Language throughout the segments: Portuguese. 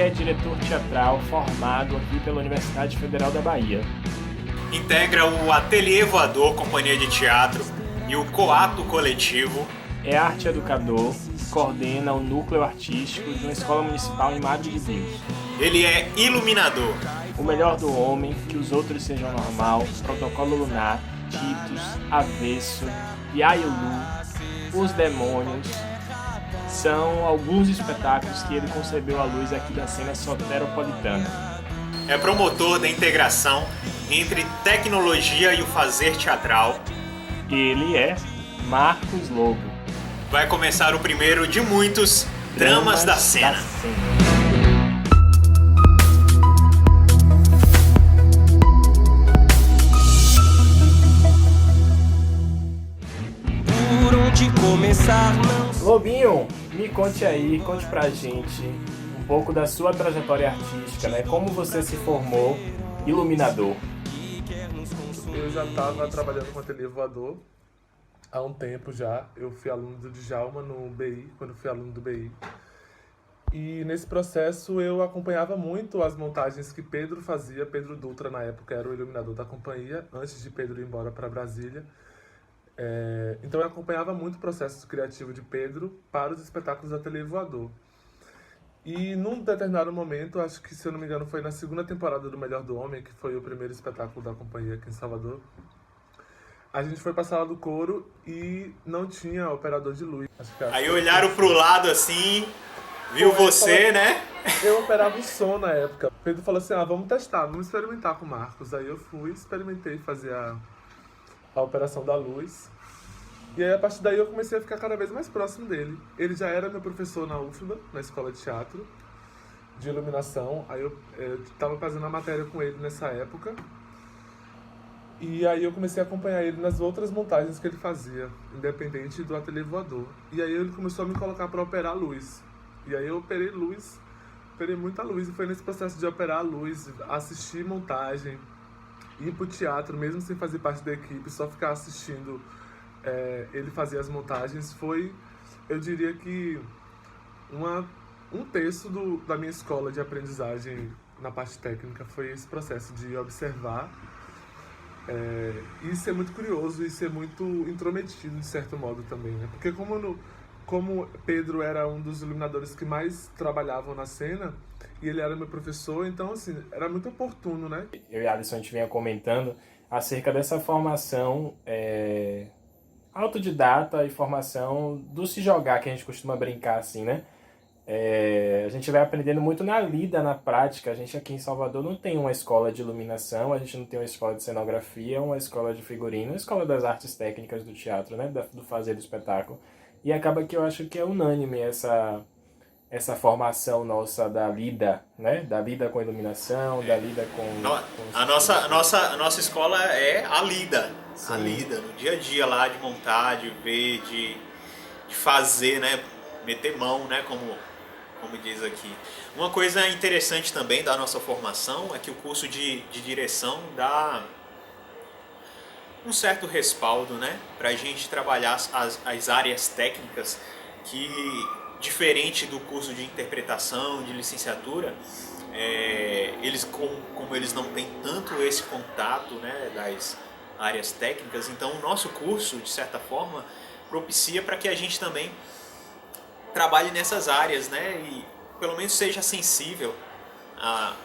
é diretor teatral formado aqui pela Universidade Federal da Bahia. Integra o Ateliê Voador Companhia de Teatro e o Coato Coletivo. É arte educador, coordena o núcleo artístico de uma escola municipal em Madre de Deus. Ele é iluminador. O melhor do homem, que os outros sejam normal, Protocolo Lunar, Titus, Avesso, Yaiulu, Os Demônios, são alguns espetáculos que ele concebeu à luz aqui da cena soteropolitana. É promotor da integração entre tecnologia e o fazer teatral. Ele é Marcos Lobo. Vai começar o primeiro de muitos Dramas da Cena. Por onde começar, não... Lobinho, me conte aí, conte pra gente um pouco da sua trajetória artística, né? Como você se formou iluminador. Eu já estava trabalhando com Ateliê Voador há um tempo já. Eu fui aluno do Djalma no BI, quando fui aluno do BI. E nesse processo eu acompanhava muito as montagens que Pedro fazia. Pedro Dutra, na época, era o iluminador da companhia, antes de Pedro ir embora para Brasília. Então eu acompanhava muito o processo criativo de Pedro para os espetáculos do Ateliê Voador. E num determinado momento, acho que, se eu não me engano, foi na segunda temporada do Melhor do Homem, que foi o primeiro espetáculo da companhia aqui em Salvador, a gente foi pra sala do coro e não tinha operador de luz. Aí olharam pro lado assim, viu você, né? Eu operava o som na época. Pedro falou assim, vamos testar, vamos experimentar com o Marcos. Aí eu fui, experimentei fazer a operação da luz. E aí, a partir daí, eu comecei a ficar cada vez mais próximo dele. Ele já era meu professor na UFBA, na escola de teatro, de iluminação. Aí eu estava fazendo a matéria com ele nessa época. E aí eu comecei a acompanhar ele nas outras montagens que ele fazia, independente do Ateliê Voador. E aí ele começou a me colocar para operar luz. E aí eu operei luz, operei muita luz. E foi nesse processo de operar a luz, assistir montagem, ir pro teatro, mesmo sem fazer parte da equipe, só ficar assistindo ele fazer as montagens. Foi, eu diria que, um terço da minha escola de aprendizagem na parte técnica foi esse processo de observar e ser muito curioso e ser muito intrometido, de certo modo, também, né? Porque como Pedro era um dos iluminadores que mais trabalhavam na cena, e ele era meu professor, então, assim, era muito oportuno, né? Eu e a Alisson, a gente vinha comentando acerca dessa formação autodidata e formação do se jogar, que a gente costuma brincar assim, né? A gente vai aprendendo muito na lida, na prática. A gente aqui em Salvador não tem uma escola de iluminação, a gente não tem uma escola de cenografia, uma escola de figurino, uma escola das artes técnicas do teatro, né? Do fazer do espetáculo. E acaba que eu acho que é unânime essa formação nossa da lida, né? Da lida com a iluminação, da lida com... A nossa escola é a lida. Sim. A lida, no dia a dia lá, de montar, de ver, de fazer, né? Meter mão, né? Como diz aqui. Uma coisa interessante também da nossa formação é que o curso de direção dá um certo respaldo, né? Pra gente trabalhar as áreas técnicas que, diferente do curso de interpretação, de licenciatura, como eles não têm tanto esse contato, né, das áreas técnicas, então o nosso curso, de certa forma, propicia para que a gente também trabalhe nessas áreas, né, e pelo menos seja sensível a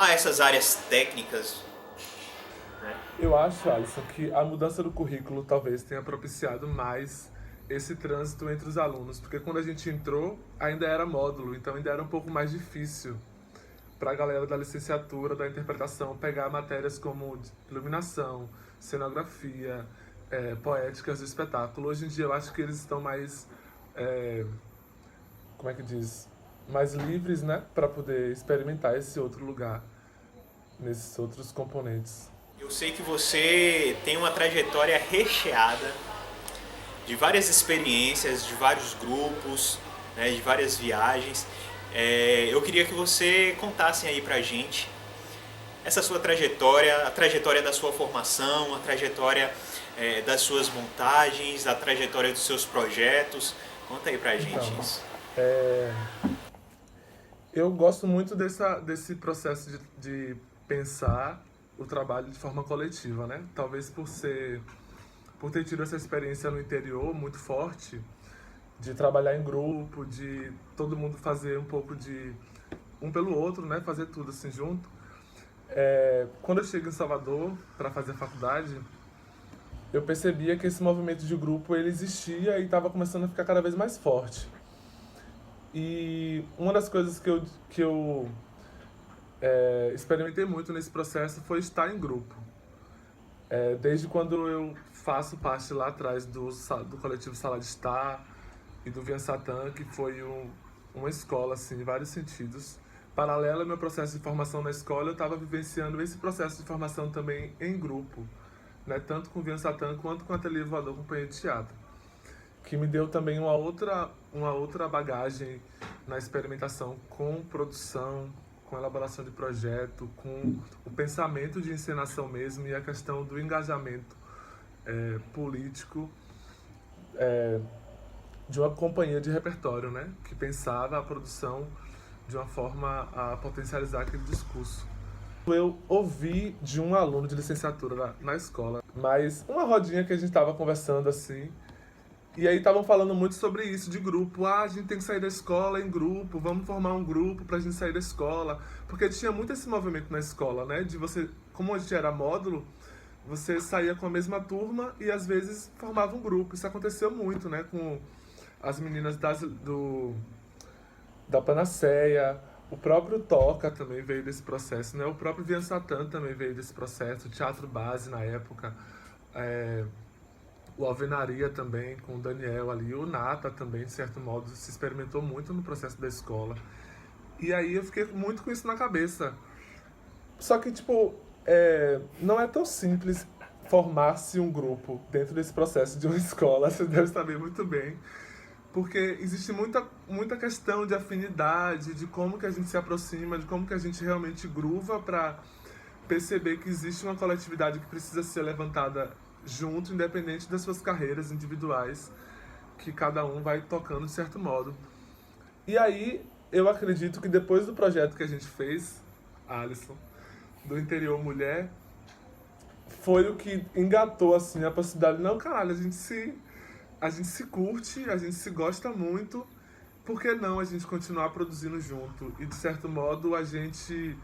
essas áreas técnicas. Né? Eu acho, Alisson, que a mudança do currículo talvez tenha propiciado mais esse trânsito entre os alunos, porque quando a gente entrou ainda era módulo, então ainda era um pouco mais difícil para a galera da licenciatura, da interpretação, pegar matérias como iluminação, cenografia, poéticas do espetáculo. Hoje em dia eu acho que eles estão mais, mais livres, né, para poder experimentar esse outro lugar, nesses outros componentes. Eu sei que você tem uma trajetória recheada de várias experiências, de vários grupos, né, de várias viagens. Eu queria que você contasse aí pra gente essa sua trajetória, a trajetória da sua formação, a trajetória das suas montagens, a trajetória dos seus projetos. Conta aí pra gente isso. Eu gosto muito desse processo de pensar o trabalho de forma coletiva, né? Talvez por ter tido essa experiência no interior muito forte, de trabalhar em grupo, de todo mundo fazer um pouco de um pelo outro, né? Fazer tudo assim junto. Quando eu chego em Salvador para fazer a faculdade, eu percebia que esse movimento de grupo ele existia e estava começando a ficar cada vez mais forte. E uma das coisas que eu experimentei muito nesse processo foi estar em grupo. Desde quando eu faço parte lá atrás do coletivo Sala de Estar e do Via Satã, que foi uma escola assim, em vários sentidos. Paralelo ao meu processo de formação na escola, eu estava vivenciando esse processo de formação também em grupo, né? Tanto com o Via Satã quanto com o Ateliê Voador Companhia de Teatro, que me deu também uma outra bagagem na experimentação com produção, com elaboração de projeto, com o pensamento de encenação mesmo e a questão do engajamento político de uma companhia de repertório, né? Que pensava a produção de uma forma a potencializar aquele discurso. Eu ouvi de um aluno de licenciatura na escola, mas uma rodinha que a gente estava conversando assim, e aí estavam falando muito sobre isso, de grupo. A gente tem que sair da escola em grupo, vamos formar um grupo pra gente sair da escola. Porque tinha muito esse movimento na escola, né? De você, como a gente era módulo, você saía com a mesma turma e às vezes formava um grupo. Isso aconteceu muito, né? Com as meninas da Panaceia, o próprio Toca também veio desse processo, né? O próprio Via Satã também veio desse processo, o Teatro Base na época, o Alvenaria também, com o Daniel ali, o Nata também, de certo modo, se experimentou muito no processo da escola. E aí eu fiquei muito com isso na cabeça. Só que, tipo, não é tão simples formar-se um grupo dentro desse processo de uma escola, você deve saber muito bem. Porque existe muita questão de afinidade, de como que a gente se aproxima, de como que a gente realmente gruva para perceber que existe uma coletividade que precisa ser levantada junto, independente das suas carreiras individuais, que cada um vai tocando de certo modo. E aí, eu acredito que depois do projeto que a gente fez, Alisson, do Interior Mulher, foi o que engatou, assim, a possibilidade, não, caralho, a gente se curte, a gente se gosta muito, por que não a gente continuar produzindo junto? E, de certo modo, a gente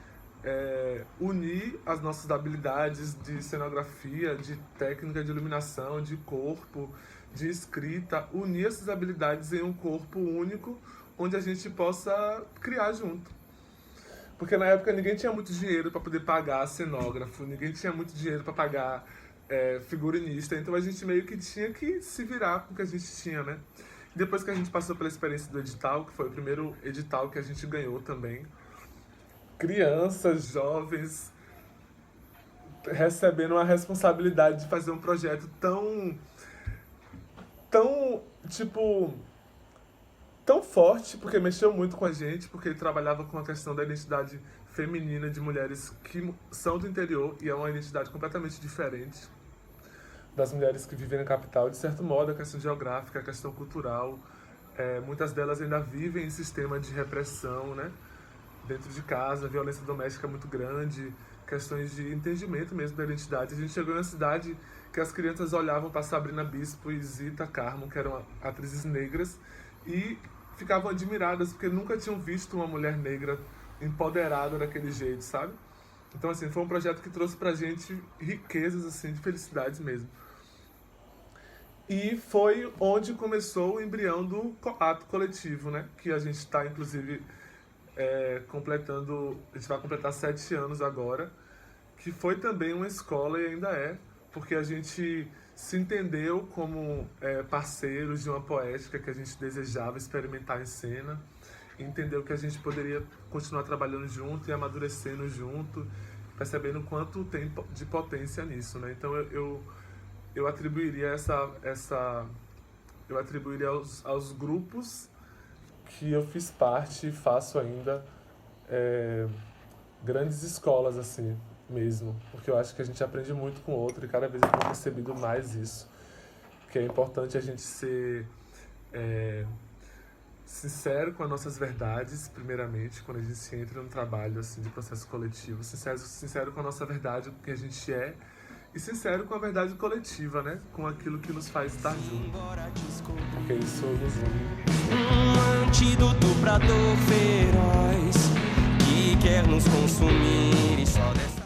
unir as nossas habilidades de cenografia, de técnica de iluminação, de corpo, de escrita, unir essas habilidades em um corpo único, onde a gente possa criar junto. Porque na época ninguém tinha muito dinheiro para poder pagar cenógrafo, ninguém tinha muito dinheiro para pagar figurinista, então a gente meio que tinha que se virar com o que a gente tinha, né? Depois que a gente passou pela experiência do edital, que foi o primeiro edital que a gente ganhou também, crianças, jovens, recebendo a responsabilidade de fazer um projeto tão forte, porque mexeu muito com a gente, porque ele trabalhava com a questão da identidade feminina de mulheres que são do interior, e é uma identidade completamente diferente das mulheres que vivem na capital, de certo modo, a questão geográfica, a questão cultural. Muitas delas ainda vivem em sistema de repressão, né? Dentro de casa, a violência doméstica é muito grande, questões de entendimento mesmo da identidade. A gente chegou na cidade que as crianças olhavam para Sabrina Bispo e Zita Carmo, que eram atrizes negras, e ficavam admiradas porque nunca tinham visto uma mulher negra empoderada daquele jeito, sabe? Então, assim, foi um projeto que trouxe pra gente riquezas, assim, de felicidades mesmo. E foi onde começou o embrião do ato coletivo, né? Que a gente está, inclusive, completando... A gente vai completar 7 anos agora. Que foi também uma escola e ainda é. Porque a gente se entendeu como parceiros de uma poética que a gente desejava experimentar em cena. Entendeu que a gente poderia continuar trabalhando junto e amadurecendo junto. Percebendo o quanto tem de potência nisso, né? Então, eu atribuiria eu atribuiria aos grupos que eu fiz parte e faço ainda grandes escolas assim mesmo, porque eu acho que a gente aprende muito com o outro e cada vez eu tenho percebido mais isso, que é importante a gente ser sincero com as nossas verdades, primeiramente, quando a gente entra no trabalho assim, de processo coletivo. Sincero com a nossa verdade, com o que a gente é. E sincero com a verdade coletiva, né? Com aquilo que nos faz estar junto. Porque isso nos une. Um antídoto pra dor feroz que quer nos consumir e só dessa